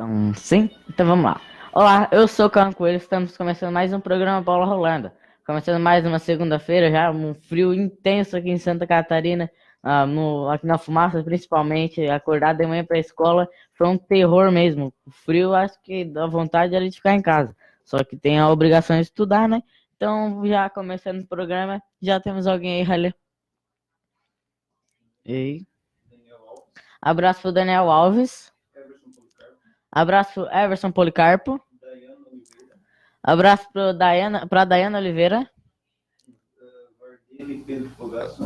Então, sim? Então vamos lá. Olá, eu sou o Cão Coelho, estamos começando mais um programa Bola Rolando. Começando mais uma segunda-feira, já um frio intenso aqui em Santa Catarina, aqui na Fumaça, principalmente. Acordar de manhã para a escola foi um terror mesmo. O frio, acho que dá vontade de ficar em casa. Só que tem a obrigação de estudar, né? Então, já começando o programa, já temos alguém aí, Halê. E abraço pro Daniel Alves. Abraço pro Everson Policarpo. Abraço pra Dayana Oliveira.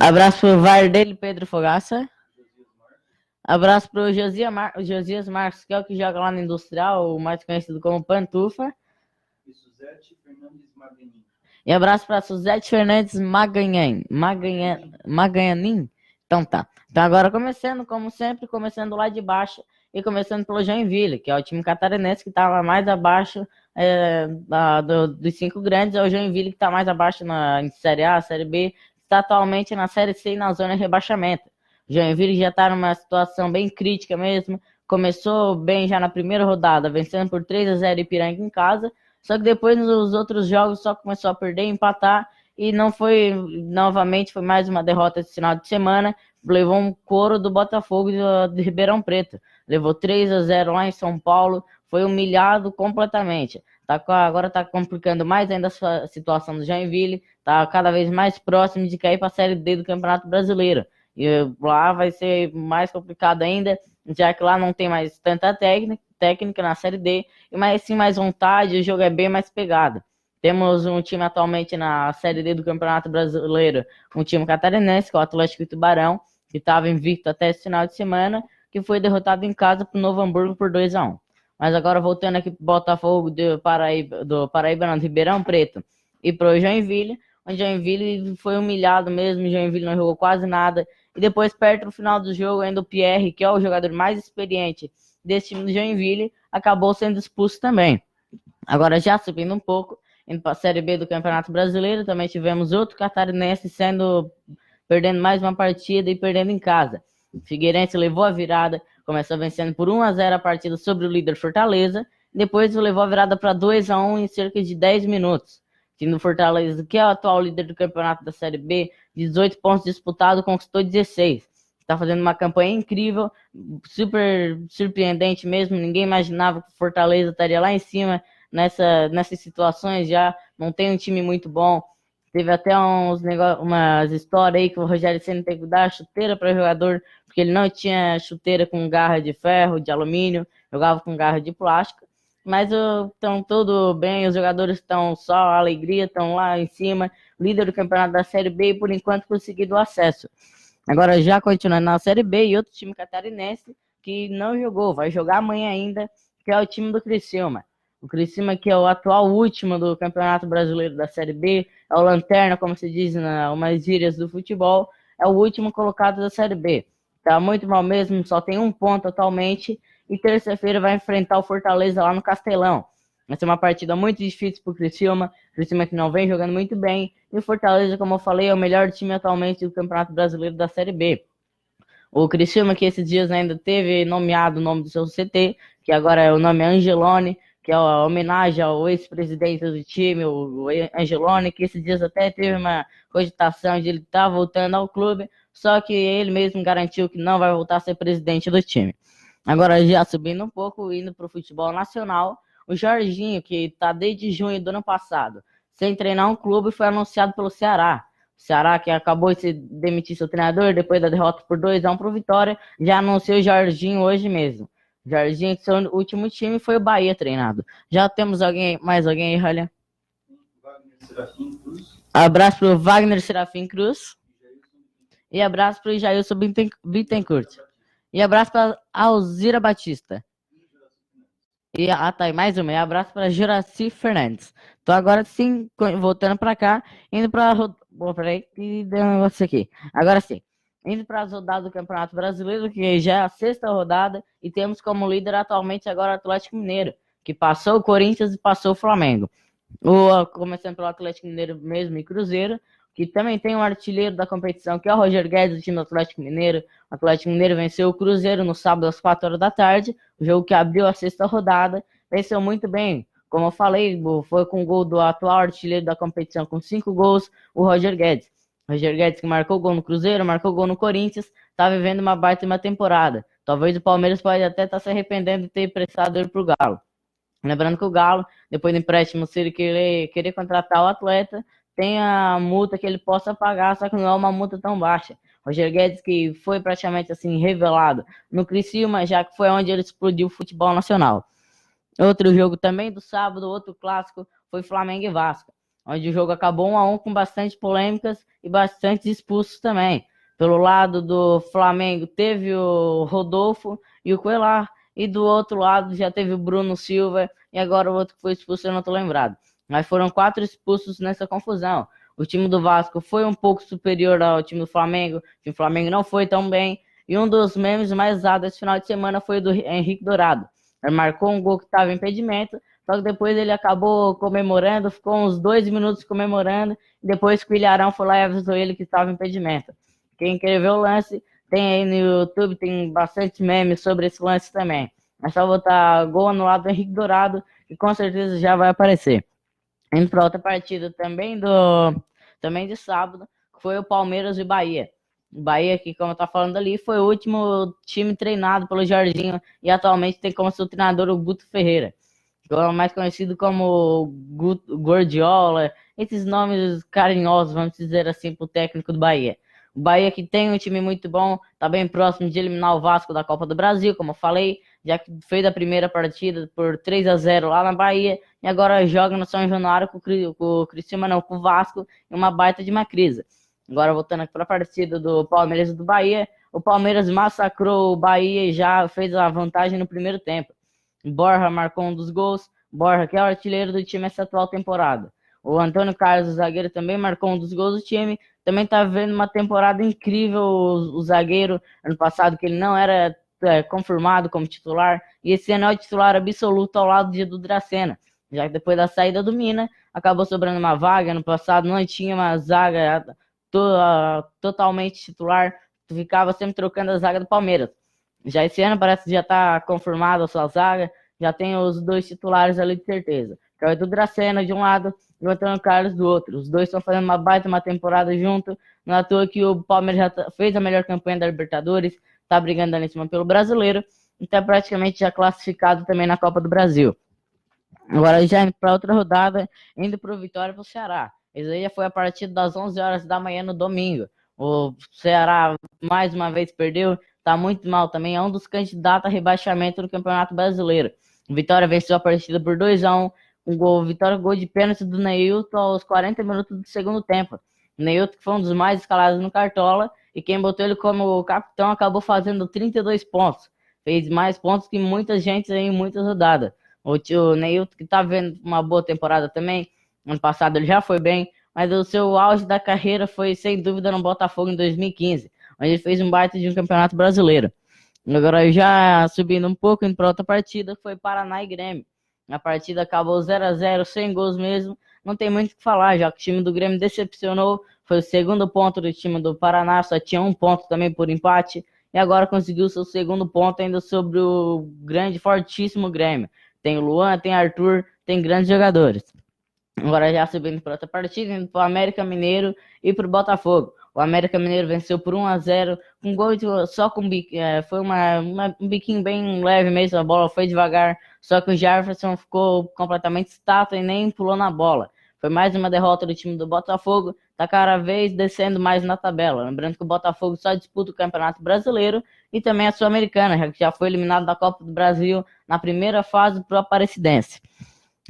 Abraço pro Vardelli Pedro Fogaça. Abraço pro Josias Marcos, que é o que joga lá no Industrial, o mais conhecido como Pantufa. E Suzete Fernandes Maganhin. E abraço pra Suzete Fernandes Maganhanin. Então tá. Então agora começando, como sempre, começando lá de baixo. E começando pelo Joinville, que é o time catarinense que estava mais abaixo dos 5 grandes. É o Joinville que está mais abaixo na Série A, Série B. Está atualmente na Série C e na zona de rebaixamento. O Joinville já está numa situação bem crítica mesmo. Começou bem já na primeira rodada, vencendo por 3-0 Ipiranga em casa. Só que depois nos outros jogos só começou a perder, empatar. E não foi, novamente, foi mais uma derrota esse final de semana. Levou um couro do Botafogo de Ribeirão Preto. Levou 3-0 lá em São Paulo. Foi humilhado completamente. Agora está complicando mais ainda a situação do Joinville. Está cada vez mais próximo de cair para a Série D do Campeonato Brasileiro. E lá vai ser mais complicado ainda, já que lá não tem mais tanta técnica na Série D, mas sim mais vontade, o jogo é bem mais pegado. Temos um time atualmente na Série D do Campeonato Brasileiro, um time catarinense, que é o Atlético de Tubarão, que estava invicto até esse final de semana, que foi derrotado em casa para o Novo Hamburgo por 2-1. Mas agora voltando aqui para o Botafogo do Paraíba, não, do Ribeirão Preto, e para o Joinville, onde o Joinville foi humilhado mesmo, o Joinville não jogou quase nada, e depois perto no final do jogo ainda o Pierre, que é o jogador mais experiente desse time do Joinville, acabou sendo expulso também. Agora já subindo um pouco, indo para a Série B do Campeonato Brasileiro, também tivemos outro catarinense perdendo mais uma partida e perdendo em casa. O Figueirense levou a virada, começou vencendo por 1-0 a partida sobre o líder Fortaleza, depois levou a virada para 2-1 em cerca de 10 minutos. O time do Fortaleza, que é o atual líder do campeonato da Série B, 18 pontos disputados, conquistou 16. Está fazendo uma campanha incrível, super surpreendente mesmo. Ninguém imaginava que o Fortaleza estaria lá em cima nessas situações já. Não tem um time muito bom. Teve até umas histórias aí que o Rogério Ceni teve que dar chuteira para o jogador, porque ele não tinha chuteira com garra de ferro, de alumínio, jogava com garra de plástico. Mas estão tudo bem, os jogadores estão só alegria, estão lá em cima, líder do campeonato da Série B e por enquanto conseguido o acesso. Agora já continuando na Série B e outro time catarinense que não jogou, vai jogar amanhã ainda, que é o time do Criciúma. O Criciúma, que é o atual último do Campeonato Brasileiro da Série B, é o lanterna, como se diz nas gírias do futebol, é o último colocado da Série B. Tá muito mal mesmo, só tem 1 ponto atualmente, e terça-feira vai enfrentar o Fortaleza lá no Castelão. Vai ser uma partida muito difícil para o Criciúma que não vem jogando muito bem, e o Fortaleza, como eu falei, é o melhor time atualmente do Campeonato Brasileiro da Série B. O Criciúma, que esses dias ainda teve nomeado o nome do seu CT, que agora é o nome Angelone, que é a homenagem ao ex-presidente do time, o Angeloni, que esses dias até teve uma cogitação de ele estar voltando ao clube, só que ele mesmo garantiu que não vai voltar a ser presidente do time. Agora, já subindo um pouco, indo para o futebol nacional, o Jorginho, que está desde junho do ano passado, sem treinar um clube, foi anunciado pelo Ceará. O Ceará, que acabou de demitir seu treinador depois da derrota por 2-1 para o Vitória, já anunciou o Jorginho hoje mesmo. Jorginho, que seu último time foi o Bahia treinado. Já temos mais alguém aí, Ralha? Wagner Serafim Cruz. Abraço para o Wagner Serafim Cruz. E abraço para o Jailson Bittencourt. E abraço para Alzira Batista. Tá, e mais uma. E abraço para Juraci Fernandes. Então agora sim, voltando para cá, indo para... Peraí, que deu um negócio aqui. Agora sim, indo para as rodadas do Campeonato Brasileiro, que já é a sexta rodada, e temos como líder atualmente agora o Atlético Mineiro, que passou o Corinthians e passou o Flamengo. Começando pelo Atlético Mineiro mesmo e Cruzeiro, que também tem um artilheiro da competição, que é o Roger Guedes, do time do Atlético Mineiro. O Atlético Mineiro venceu o Cruzeiro no sábado às 4 horas da tarde, o jogo que abriu a sexta rodada, venceu muito bem. Como eu falei, foi com o gol do atual artilheiro da competição, com 5 gols, o Roger Guedes. Roger Guedes, que marcou gol no Cruzeiro, marcou gol no Corinthians, está vivendo uma baita uma temporada. Talvez o Palmeiras pode até estar se arrependendo de ter emprestado ele para o Galo. Lembrando que o Galo, depois do empréstimo, se ele querer contratar o atleta, tem a multa que ele possa pagar, só que não é uma multa tão baixa. Roger Guedes, que foi praticamente assim revelado no Criciúma, já que foi onde ele explodiu o futebol nacional. Outro jogo também do sábado, outro clássico, foi Flamengo e Vasco, onde o jogo acabou 1-1 com bastante polêmicas e bastante expulsos também. Pelo lado do Flamengo teve o Rodolfo e o Cuellar, e do outro lado já teve o Bruno Silva, e agora o outro que foi expulso eu não estou lembrado. Mas foram 4 expulsos nessa confusão. O time do Vasco foi um pouco superior ao time do Flamengo, o time do Flamengo não foi tão bem, e um dos memes mais usados esse final de semana foi o do Henrique Dourado. Ele marcou um gol que estava em impedimento, só que depois ele acabou comemorando, ficou uns 2 minutos comemorando, e depois que o Ilharão foi lá e avisou ele que estava em impedimento. Quem quer ver o lance, tem aí no YouTube, tem bastante memes sobre esse lance também. É só botar gol anulado do Henrique Dourado, que com certeza já vai aparecer. Indo para outra partida também de sábado, que foi o Palmeiras e Bahia. O Bahia, que como eu estava falando ali, foi o último time treinado pelo Jorginho e atualmente tem como seu treinador o Guto Ferreira, mais conhecido como Guardiola, esses nomes carinhosos, vamos dizer assim, para o técnico do Bahia. O Bahia, que tem um time muito bom, está bem próximo de eliminar o Vasco da Copa do Brasil, como eu falei, já que fez a primeira partida por 3-0 lá na Bahia, e agora joga no São Januário com o Criciúma, não, com o Vasco, em uma baita de uma crise. Agora voltando aqui para a partida do Palmeiras e do Bahia, o Palmeiras massacrou o Bahia e já fez a vantagem no primeiro tempo. Borja marcou um dos gols, Borja que é o artilheiro do time essa atual temporada. O Antônio Carlos, o zagueiro, também marcou um dos gols do time, também está vendo uma temporada incrível o zagueiro, ano passado que ele não era confirmado como titular, e esse ano é o titular absoluto ao lado de Edu Dracena, já que depois da saída do Mina, acabou sobrando uma vaga, ano passado não tinha uma zaga totalmente titular, ficava sempre trocando a zaga do Palmeiras. Já esse ano parece que já está confirmada a sua zaga, já tem os 2 titulares ali de certeza, que é o Edu Dracena de um lado e o Antônio Carlos do outro. Os dois estão fazendo uma baita uma temporada junto, não é à toa que o Palmeiras já fez a melhor campanha da Libertadores, está brigando ali em cima pelo Brasileiro, e está praticamente já classificado também na Copa do Brasil. Agora já indo para outra rodada, indo para o Vitória e para o Ceará. Isso aí já foi a partir das 11 horas da manhã no domingo. O Ceará mais uma vez perdeu, está muito mal também, é um dos candidatos a rebaixamento do Campeonato Brasileiro. O Vitória venceu a partida por 2-1, Vitória gol de pênalti do Neilton aos 40 minutos do segundo tempo. O Neilton, que foi um dos mais escalados no Cartola, e quem botou ele como capitão acabou fazendo 32 pontos. Fez mais pontos que muita gente em muitas rodadas. O Neilton, que está vendo uma boa temporada também, ano passado ele já foi bem, mas o seu auge da carreira foi sem dúvida no Botafogo em 2015, onde ele fez um baita de um campeonato brasileiro. Agora já subindo um pouco, indo para outra partida, foi Paraná e Grêmio. A partida acabou 0-0, sem gols mesmo, não tem muito o que falar, já que o time do Grêmio decepcionou, foi o segundo ponto do time do Paraná, só tinha 1 ponto também por empate, e agora conseguiu seu segundo ponto ainda sobre o grande, fortíssimo Grêmio. tem o Luan, tem Arthur, tem grandes jogadores. Agora já subindo para outra partida, indo para o América Mineiro e para o Botafogo. O América Mineiro venceu por 1-0, com gol só com foi um biquinho bem leve mesmo, a bola foi devagar, só que o Jefferson ficou completamente estátua e nem pulou na bola. Foi mais uma derrota do time do Botafogo, tá cada vez descendo mais na tabela. Lembrando que o Botafogo só disputa o Campeonato Brasileiro e também a Sul-Americana, já que já foi eliminado da Copa do Brasil na primeira fase pro Aparecidense.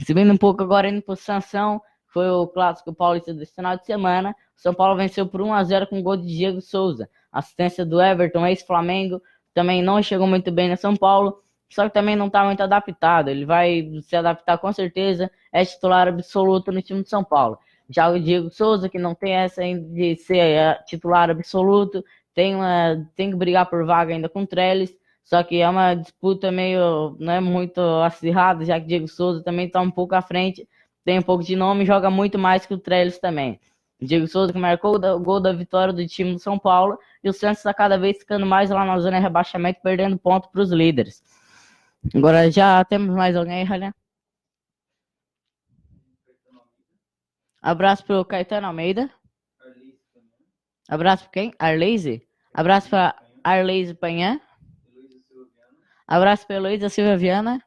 Subindo um pouco agora, indo pro Sansão, foi o clássico paulista desse final de semana. O São Paulo venceu por 1-0 com gol de Diego Souza. Assistência do Everton, ex-Flamengo, também não chegou muito bem no São Paulo, só que também não está muito adaptado. Ele vai se adaptar com certeza, é titular absoluto no time de São Paulo. Já o Diego Souza, que não tem essa ainda de ser titular absoluto, tem que brigar por vaga ainda com o Trellis, só que é uma disputa meio, não é muito acirrada, já que o Diego Souza também está um pouco à frente, tem um pouco de nome e joga muito mais que o Trellis também. O Diego Souza que marcou o gol da vitória do time do São Paulo, e o Santos está cada vez ficando mais lá na zona de rebaixamento, perdendo ponto para os líderes. Agora já temos mais alguém, Ralha? Abraço para o Caetano Almeida. Abraço para quem? Arleise? Abraço para Arleise Panhã. Abraço para Heloísa Silva Viana.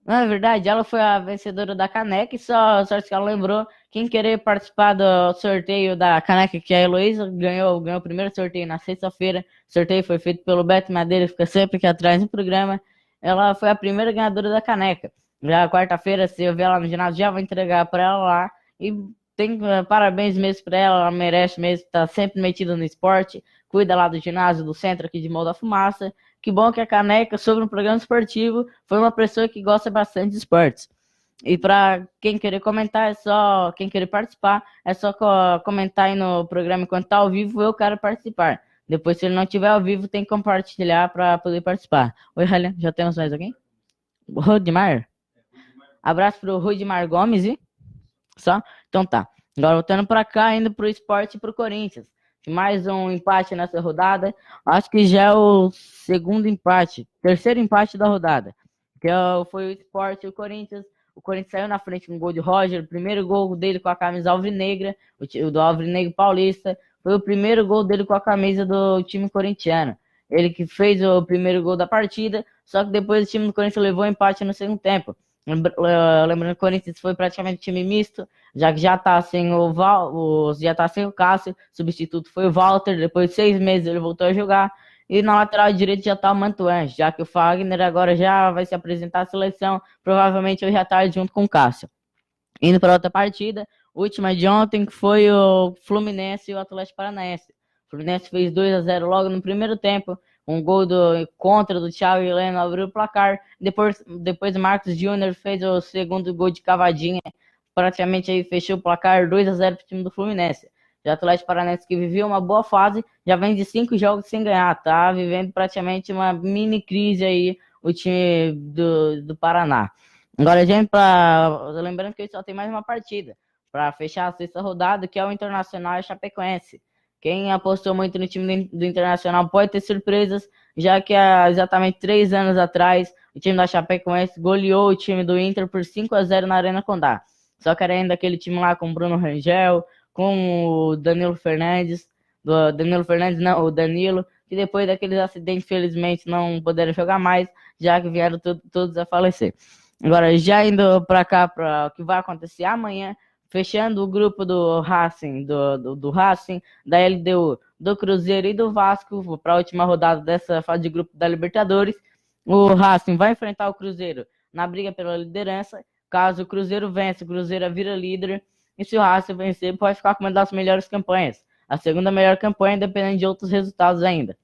Na verdade, ela foi a vencedora da caneca e só que ela lembrou quem querer participar do sorteio da caneca, que a Heloísa ganhou o primeiro sorteio na sexta-feira. O sorteio foi feito pelo Beto Madeira, fica sempre aqui atrás no programa. Ela foi a primeira ganhadora da caneca. Já quarta-feira, se eu ver ela no ginásio, já vou entregar para ela lá. E tem parabéns mesmo para ela merece mesmo, tá sempre metida no esporte, cuida lá do ginásio, do centro aqui de Morro da Fumaça. Que bom que a caneca sobre um programa esportivo foi uma pessoa que gosta bastante de esportes. E para quem querer comentar, quem querer participar, é só comentar aí no programa enquanto tá ao vivo, eu quero participar. Depois, se ele não estiver ao vivo, tem que compartilhar para poder participar. Oi, Ralha, já temos mais alguém? Rudimar? Abraço pro Rudimar Gomes e só? Então tá. Agora voltando para cá, indo pro esporte e pro Corinthians. Mais um empate nessa rodada. Acho que já é o terceiro empate da rodada. Que foi o Sport e o Corinthians. O Corinthians saiu na frente com um gol de Roger. O primeiro gol dele com a camisa alvinegra, o do Alvinegro Paulista. Foi o primeiro gol dele com a camisa do time corintiano. Ele que fez o primeiro gol da partida, só que depois o time do Corinthians levou empate no segundo tempo. Lembrando que o Corinthians foi praticamente time misto, já que já tá sem o Cássio, substituto foi o Walter, depois de 6 meses ele voltou a jogar, e na lateral direita já tá o Mantuange, já que o Fagner agora já vai se apresentar à seleção, provavelmente hoje à tarde junto com o Cássio. Indo para outra partida, última de ontem, que foi o Fluminense e o Atlético Paranaense. O Fluminense fez 2-0 logo no primeiro tempo, um gol contra do Thiago Heleno abriu o placar. Depois o Marcos Júnior fez o segundo gol de cavadinha. Praticamente aí fechou o placar 2-0 para o time do Fluminense. O Atlético Paranaense, que vivia uma boa fase, já vem de 5 jogos sem ganhar. Tá vivendo praticamente uma mini crise aí o time do Paraná. Agora, gente, lembrando que só tem mais uma partida para fechar a sexta rodada, que é o Internacional e Chapecoense. Quem apostou muito no time do Internacional pode ter surpresas, já que há exatamente 3 anos atrás, o time da Chapecoense goleou o time do Inter por 5-0 na Arena Condá. Só que era ainda aquele time lá com o Bruno Rangel, com o Danilo Fernandes, o Danilo, que depois daqueles acidentes, infelizmente, não puderam jogar mais, já que vieram todos a falecer. Agora, já indo para cá, para o que vai acontecer amanhã, fechando o grupo do Racing, do Racing, da LDU, do Cruzeiro e do Vasco para a última rodada dessa fase de grupo da Libertadores. O Racing vai enfrentar o Cruzeiro na briga pela liderança. Caso o Cruzeiro vença, o Cruzeiro vira líder. E se o Racing vencer, pode ficar com uma das melhores campanhas. A segunda melhor campanha, dependendo de outros resultados ainda.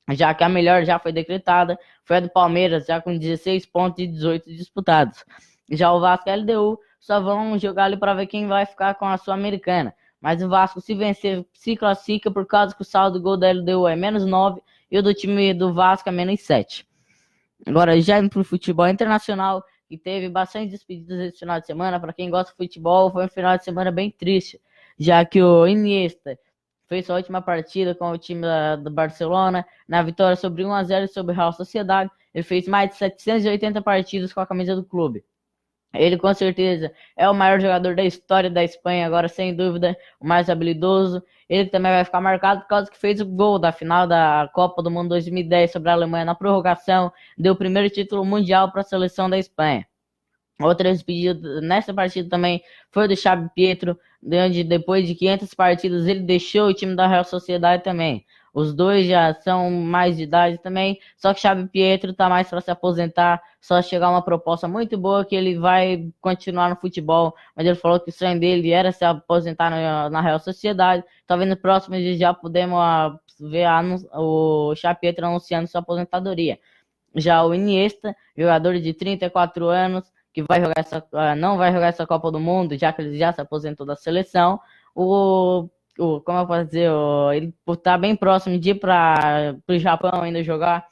Já que a melhor já foi decretada, foi a do Palmeiras, já com 16 pontos e 18 disputados. Já o Vasco e a LDU só vão jogar ali para ver quem vai ficar com a Sul-Americana. Mas o Vasco, se vencer, se classifica por causa que o saldo do gol da LDU é -9 e o do time do Vasco é -7. Agora, já indo para o futebol internacional, que teve bastante despedidas esse final de semana. Para quem gosta de futebol, foi um final de semana bem triste, já que o Iniesta fez sua última partida com o time do Barcelona, na vitória sobre 1-0 sobre o Real Sociedade. Ele fez mais de 780 partidas com a camisa do clube. Ele com certeza é o maior jogador da história da Espanha, agora sem dúvida, o mais habilidoso. Ele também vai ficar marcado por causa que fez o gol da final da Copa do Mundo 2010 sobre a Alemanha na prorrogação, deu o primeiro título mundial para a seleção da Espanha. Outra despedida nessa partida também foi do Xabi Pietro, onde depois de 500 partidas ele deixou o time da Real Sociedade também. Os dois já são mais de idade também, só que Xabi Pietro tá mais para se aposentar, só chegar uma proposta muito boa que ele vai continuar no futebol, mas ele falou que o sonho dele era se aposentar na Real Sociedade. Talvez nos próximos dias já podemos ver o Xabi Pietro anunciando sua aposentadoria. Já o Iniesta, jogador de 34 anos, que vai jogar não vai jogar essa Copa do Mundo, já que ele já se aposentou da seleção, como eu posso dizer, ele tá bem próximo de ir para o Japão ainda jogar.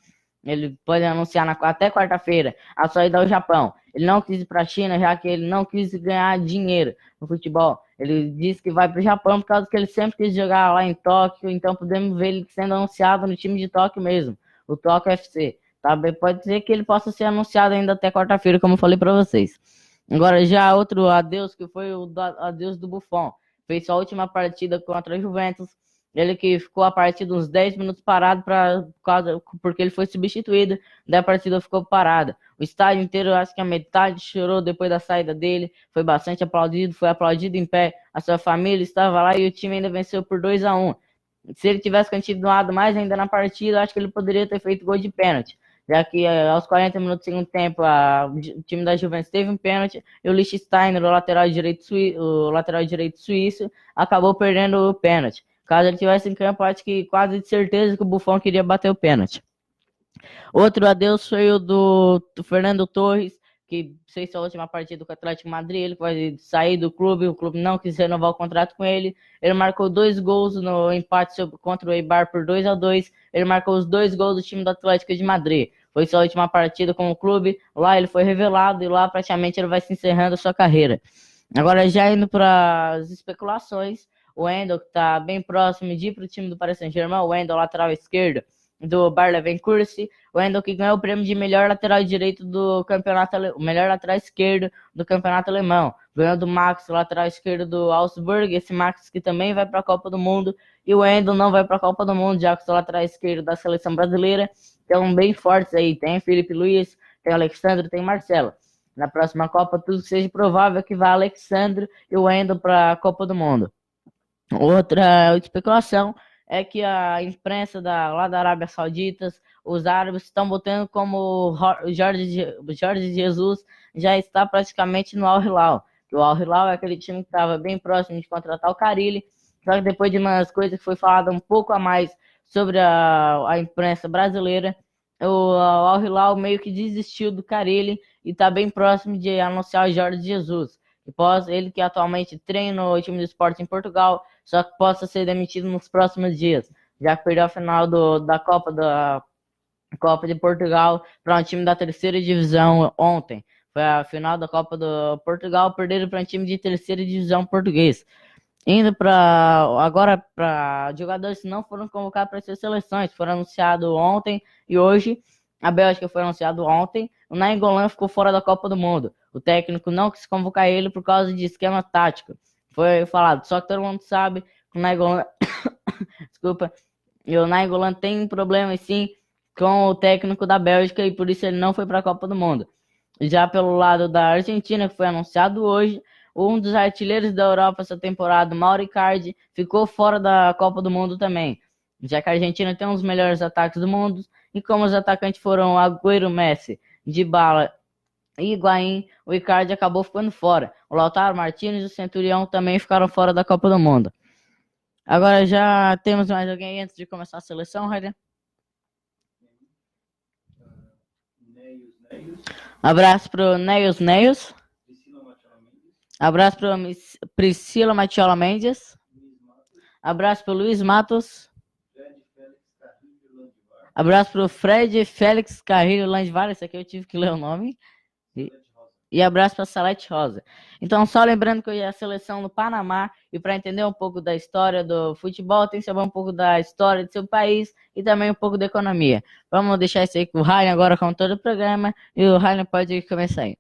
Ele pode anunciar até quarta-feira a saída ao Japão. Ele não quis ir para a China, já que ele não quis ganhar dinheiro no futebol. Ele disse que vai para o Japão por causa que ele sempre quis jogar lá em Tóquio, então podemos ver ele sendo anunciado no time de Tóquio mesmo, o Tóquio FC. Tá? Pode ser que ele possa ser anunciado ainda até quarta-feira, como eu falei para vocês. Agora já outro adeus, que foi o adeus do Buffon. Fez sua última partida contra a Juventus. Ele que ficou a partida uns 10 minutos parado porque ele foi substituído. Daí a partida ficou parada. O estádio inteiro, acho que a metade chorou depois da saída dele. Foi bastante aplaudido, foi aplaudido em pé. A sua família estava lá e o time ainda venceu por 2-1. Se ele tivesse continuado mais ainda na partida, acho que ele poderia ter feito gol de pênalti. Já que aos 40 minutos do segundo tempo, o time da Juventus teve um pênalti e o Lichtsteiner, o lateral direito suíço, acabou perdendo o pênalti. Caso ele tivesse em campo, acho que quase de certeza que o Buffon queria bater o pênalti. Outro adeus foi o do Fernando Torres, que fez sua última partida com o Atlético Madrid. Ele vai sair do clube, o clube não quis renovar o contrato com ele. Ele marcou 2 gols no empate contra o Eibar por 2-2. Ele marcou os 2 gols do time do Atlético de Madrid. Foi sua última partida com o clube. Lá ele foi revelado e lá praticamente ele vai se encerrando a sua carreira. Agora já indo para as especulações, o Wendel, que está bem próximo de ir para o time do Paris Saint-Germain, o Wendel, lateral esquerdo do Bayer Leverkusen, o Wendel que ganhou o prêmio de melhor lateral direito do campeonato, o melhor lateral esquerdo do campeonato alemão, ganhou do Max, lateral esquerdo do Augsburg, esse Max que também vai para a Copa do Mundo, e o Wendel não vai para a Copa do Mundo, já que o lateral esquerdo da seleção brasileira, estão bem fortes aí, tem Felipe Luiz, tem Alexandre, tem Marcelo. Na próxima Copa, tudo seja provável que vá Alexandre e o Wendel para a Copa do Mundo. Outra especulação é que a imprensa lá da Arábia Saudita, os árabes estão botando como o Jorge Jesus já está praticamente no Al Hilal. O Al Hilal é aquele time que estava bem próximo de contratar o Carille, só que depois de umas coisas que foi falada um pouco a mais sobre a imprensa brasileira, o Al Hilal meio que desistiu do Carille e está bem próximo de anunciar o Jorge Jesus. Ele que atualmente treina o time do Sport em Portugal, só que possa ser demitido nos próximos dias, já que perdeu a final da Copa de Portugal para um time da terceira divisão ontem. Foi a final da Copa do Portugal, perderam para um time de terceira divisão português. Indo agora para jogadores que não foram convocados para essas seleções, foram anunciados ontem e hoje. A Bélgica foi anunciado ontem. O Nainggolan ficou fora da Copa do Mundo. O técnico não quis convocar ele por causa de esquema tático. Foi falado. Só que todo mundo sabe que o Nainggolan desculpa, e o Nainggolan tem problemas sim com o técnico da Bélgica e por isso ele não foi para a Copa do Mundo. Já pelo lado da Argentina, que foi anunciado hoje, um dos artilheiros da Europa essa temporada, Mauro Icardi, ficou fora da Copa do Mundo também. Já que a Argentina tem um dos melhores ataques do mundo, e como os atacantes foram Agüero, Messi, Dybala e Higuaín, o Icardi acabou ficando fora. O Lautaro Martínez e o Centurião também ficaram fora da Copa do Mundo. Agora já temos mais alguém antes de começar a seleção, Raiden? Abraço pro Neus. Abraço pro Priscila Matiola Mendes. Abraço pro Luiz Matos. Abraço pro Fred Félix Carrilho Landvar. Esse aqui eu tive que ler o nome. E abraço para Salete Rosa. Então, só lembrando que eu ia a seleção do Panamá, e para entender um pouco da história do futebol, tem que saber um pouco da história do seu país e também um pouco da economia. Vamos deixar isso aí com o Ryan agora com todo o programa, e o Ryan pode começar aí.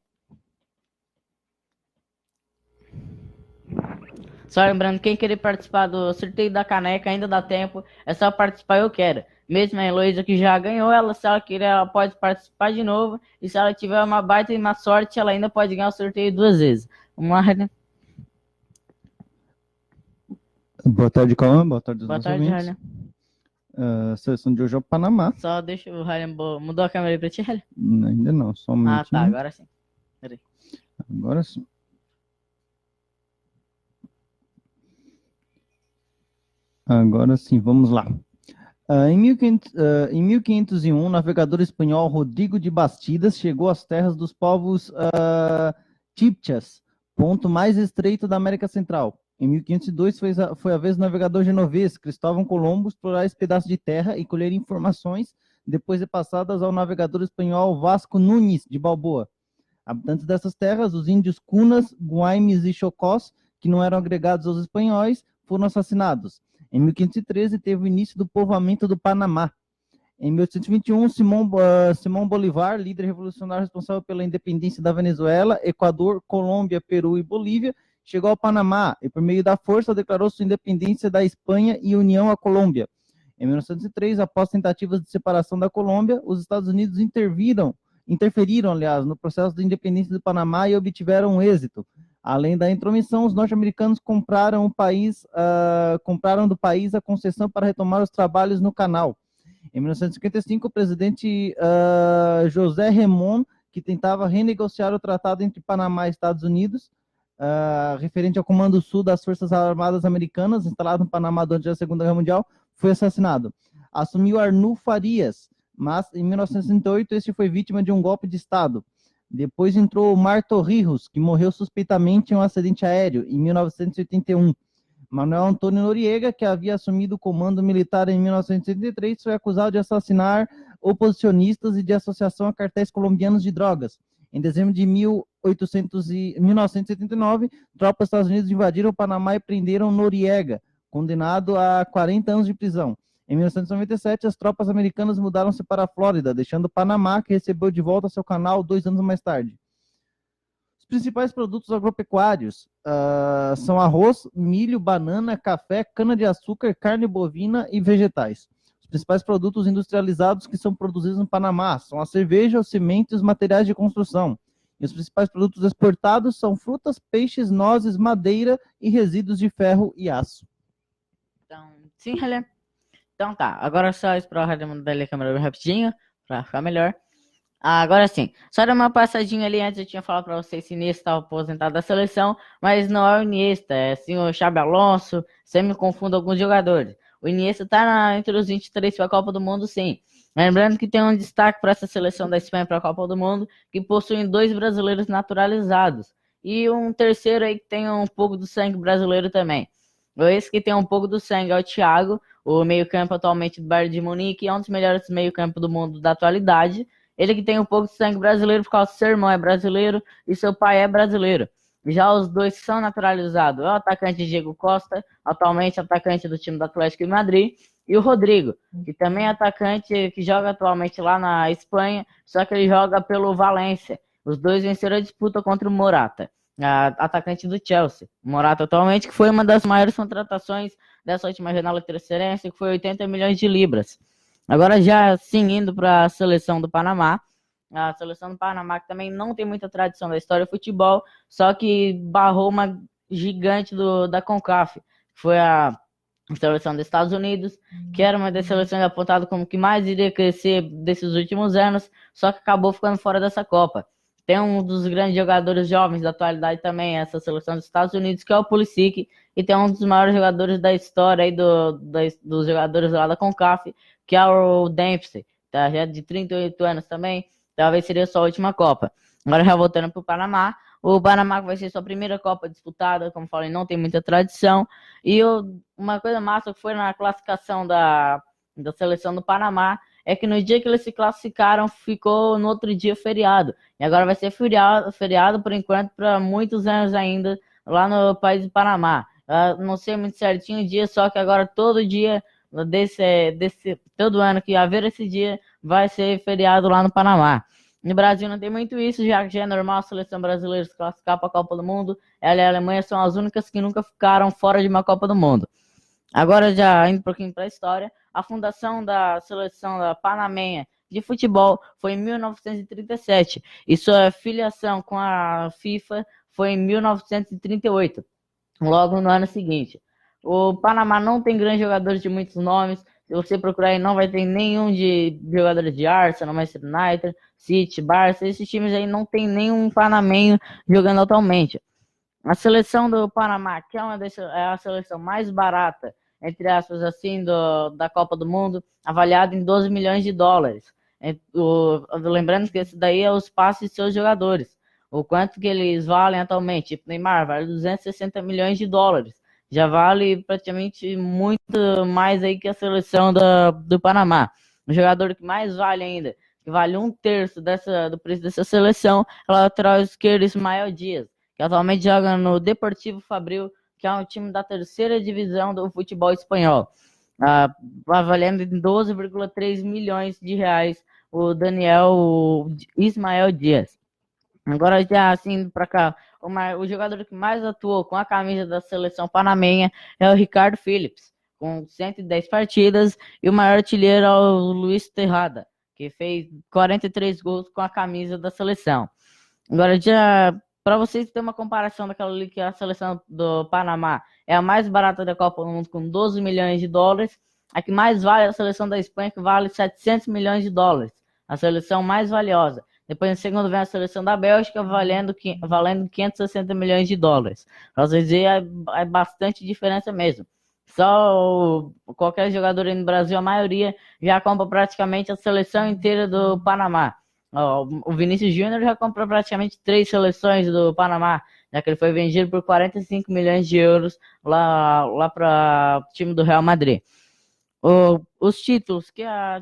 Só lembrando, quem querer participar do sorteio da caneca, ainda dá tempo, é só participar, eu quero. Mesmo a Heloísa que já ganhou, se ela quiser, ela pode participar de novo. E se ela tiver uma baita e uma sorte, ela ainda pode ganhar o sorteio 2 vezes. Vamos lá, Renan. Boa tarde, Cauã. Boa tarde, Boa tarde, Ryan. A seleção de hoje é o Panamá. Só deixa o Ryan... Mudou a câmera aí pra ti, Ryan? Ainda não, só um minutinho. Ah, tá, agora sim. Peraí. Agora sim. Agora sim, vamos lá. Em 1501, o navegador espanhol Rodrigo de Bastidas chegou às terras dos povos Chibchas, ponto mais estreito da América Central. Em 1502, foi a vez do navegador genovês Cristóvão Colombo explorar esse pedaço de terra e colher informações, depois de passadas ao navegador espanhol Vasco Nunes de Balboa. Habitantes dessas terras, os índios Cunas, Guaimes e Chocós, que não eram agregados aos espanhóis, foram assassinados. Em 1513, teve o início do povoamento do Panamá. Em 1821, Simão Bolívar, líder revolucionário responsável pela independência da Venezuela, Equador, Colômbia, Peru e Bolívia, chegou ao Panamá e, por meio da força, declarou sua independência da Espanha e união à Colômbia. Em 1903, após tentativas de separação da Colômbia, os Estados Unidos interferiram, no processo de independência do Panamá e obtiveram êxito. Além da intromissão, os norte-americanos compraram do país a concessão para retomar os trabalhos no canal. Em 1955, o presidente José Ramon, que tentava renegociar o tratado entre Panamá e Estados Unidos, referente ao Comando Sul das Forças Armadas Americanas, instalado no Panamá durante a Segunda Guerra Mundial, foi assassinado. Assumiu Arnulfo Farias, mas em 1968 este foi vítima de um golpe de Estado. Depois entrou Omar Torrijos, que morreu suspeitamente em um acidente aéreo, em 1981. Manuel Antônio Noriega, que havia assumido o comando militar em 1983, foi acusado de assassinar oposicionistas e de associação a cartéis colombianos de drogas. Em dezembro de 1979, tropas dos Estados Unidos invadiram o Panamá e prenderam Noriega, condenado a 40 anos de prisão. Em 1997, as tropas americanas mudaram-se para a Flórida, deixando o Panamá, que recebeu de volta seu canal 2 anos mais tarde. Os principais produtos agropecuários são arroz, milho, banana, café, cana-de-açúcar, carne bovina e vegetais. Os principais produtos industrializados que são produzidos no Panamá são a cerveja, os sementes e os materiais de construção. E os principais produtos exportados são frutas, peixes, nozes, madeira e resíduos de ferro e aço. Então, sim, Helena. Então tá, agora só esperar o mudar a câmera rapidinho, pra ficar melhor. Agora sim, só dar uma passadinha ali antes, eu tinha falado pra vocês se Iniesta estava aposentado da seleção, mas não é o Iniesta, é sim o Xabi Alonso, sempre me confundo alguns jogadores. O Iniesta tá entre os 23 para a Copa do Mundo, sim. Lembrando que tem um destaque para essa seleção da Espanha para a Copa do Mundo, que possuem 2 brasileiros naturalizados, e um terceiro aí que tem um pouco do sangue brasileiro também. Esse que tem um pouco do sangue é o Thiago, o meio-campo atualmente do Bayern de Munique, é um dos melhores meio-campo do mundo da atualidade. Ele que tem um pouco de sangue brasileiro, por causa que seu irmão é brasileiro e seu pai é brasileiro. Já os dois são naturalizados. É o atacante Diego Costa, atualmente atacante do time do Atlético de Madrid, e o Rodrigo, que também é atacante que joga atualmente lá na Espanha, só que ele joga pelo Valência. Os dois venceram a disputa contra o Morata, atacante do Chelsea. O Morata atualmente, que foi uma das maiores contratações dessa última janela de transferência, que foi 80 milhões de libras. Agora já sim, indo para a seleção do Panamá. A seleção do Panamá que também não tem muita tradição da história do futebol, só que barrou uma gigante da CONCACAF, que foi a seleção dos Estados Unidos, que era uma das seleções apontadas como que mais iria crescer desses últimos anos, só que acabou ficando fora dessa Copa. Tem um dos grandes jogadores jovens da atualidade também, essa seleção dos Estados Unidos, que é o Pulisic, e tem um dos maiores jogadores da história aí dos jogadores lá da CONCACAF, que é o Dempsey, tá? Já de 38 anos também, talvez seria sua última Copa. Agora já voltando para o Panamá, vai ser sua primeira Copa disputada, como falei, não tem muita tradição, e uma coisa massa que foi na classificação da seleção do Panamá, é que no dia que eles se classificaram, ficou no outro dia feriado. E agora vai ser feriado por enquanto, para muitos anos ainda, lá no país do Panamá. Não sei muito certinho o dia, só que agora todo dia, todo ano que haver esse dia, vai ser feriado lá no Panamá. No Brasil não tem muito isso, já que já é normal a seleção brasileira se classificar para a Copa do Mundo. Ela e a Alemanha são as únicas que nunca ficaram fora de uma Copa do Mundo. Agora, já indo um pouquinho para a história, a fundação da seleção da Panamenha de futebol foi em 1937 e sua filiação com a FIFA foi em 1938, logo no ano seguinte. O Panamá não tem grandes jogadores de muitos nomes. Se você procurar aí, não vai ter nenhum de jogadores de Arsenal, Manchester United, City, Barça. Esses times aí não tem nenhum panamenho jogando atualmente. A seleção do Panamá, que é a seleção mais barata, entre aspas, assim, da Copa do Mundo, avaliada em 12 milhões de dólares. Lembrando que esse daí é os passes de seus jogadores. O quanto que eles valem atualmente. Tipo, Neymar vale 260 milhões de dólares. Já vale praticamente muito mais aí que a seleção do Panamá. O jogador que mais vale ainda, que vale 1/3 do preço dessa seleção, é o lateral esquerdo Ismael Dias, que atualmente joga no Deportivo Fabril, que é um time da terceira divisão do futebol espanhol. Valendo em 12,3 milhões de reais o Ismael Dias. Agora já assim para cá, o jogador que mais atuou com a camisa da seleção panamenha é o Ricardo Phillips, com 110 partidas, e o maior artilheiro é o Luiz Terrada, que fez 43 gols com a camisa da seleção. Agora já para vocês terem uma comparação daquela ali que a seleção do Panamá é a mais barata da Copa do Mundo, com 12 milhões de dólares, a que mais vale é a seleção da Espanha, que vale 700 milhões de dólares, a seleção mais valiosa. Depois, em segundo, vem a seleção da Bélgica, valendo 560 milhões de dólares. Para vocês verem, é bastante diferença mesmo. Só qualquer jogador aí no Brasil, a maioria, já compra praticamente a seleção inteira do Panamá. O Vinícius Júnior já comprou praticamente 3 seleções do Panamá, já que ele foi vendido por 45 milhões de euros lá para o time do Real Madrid. Os títulos,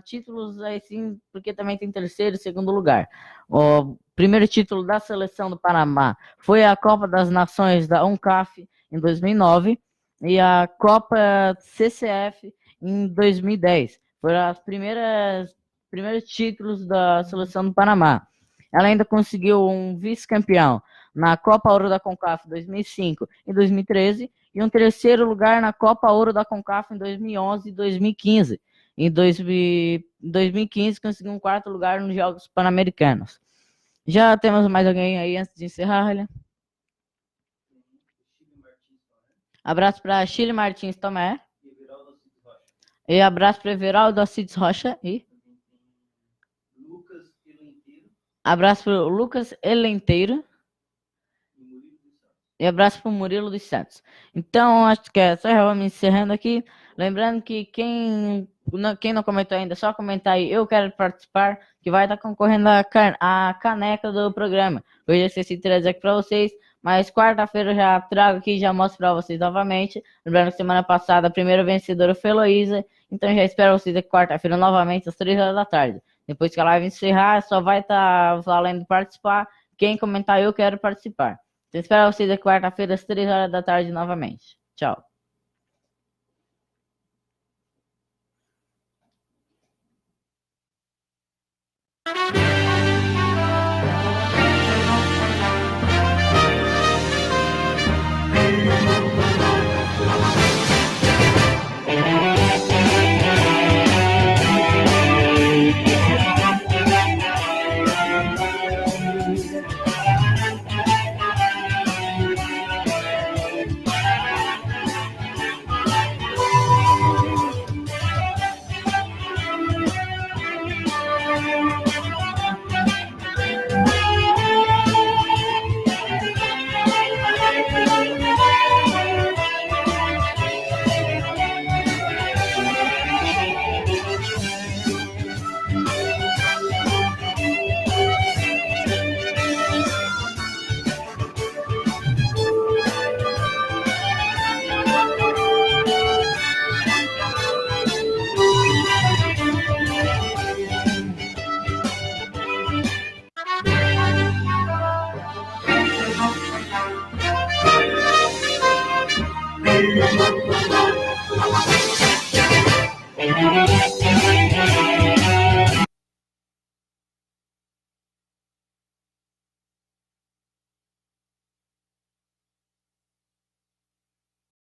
títulos aí sim, porque também tem terceiro e segundo lugar. O primeiro título da seleção do Panamá foi a Copa das Nações da UNCAF em 2009 e a Copa CCF em 2010. Foram os primeiros títulos da seleção do Panamá. Ela ainda conseguiu um vice-campeão na Copa Ouro da CONCACAF em 2005 e 2013 e um terceiro lugar na Copa Ouro da CONCACAF em 2011 e 2015. Em 2015 conseguiu um quarto lugar nos Jogos Pan-Americanos. Já temos mais alguém aí antes de encerrar, Helena? Abraço para Chile Martins Tomé. E abraço para Everaldo Alcides Rocha. E abraço para o Lucas Elenteiro. E abraço para o Murilo dos Santos. Então, acho que é só vamos encerrando aqui. Lembrando que quem não comentou ainda, é só comentar aí, eu quero participar, que vai estar concorrendo a caneca do programa. Hoje eu esqueci de trazer aqui para vocês, mas quarta-feira eu já trago aqui e já mostro para vocês novamente. Lembrando que semana passada a primeira vencedora foi a Heloísa, então já espero vocês aqui quarta-feira novamente às 3 horas da tarde. Depois que a live encerrar, só vai estar valendo participar. Quem comentar eu quero participar. Então, espero vocês aqui quarta-feira às 3 horas da tarde novamente. Tchau.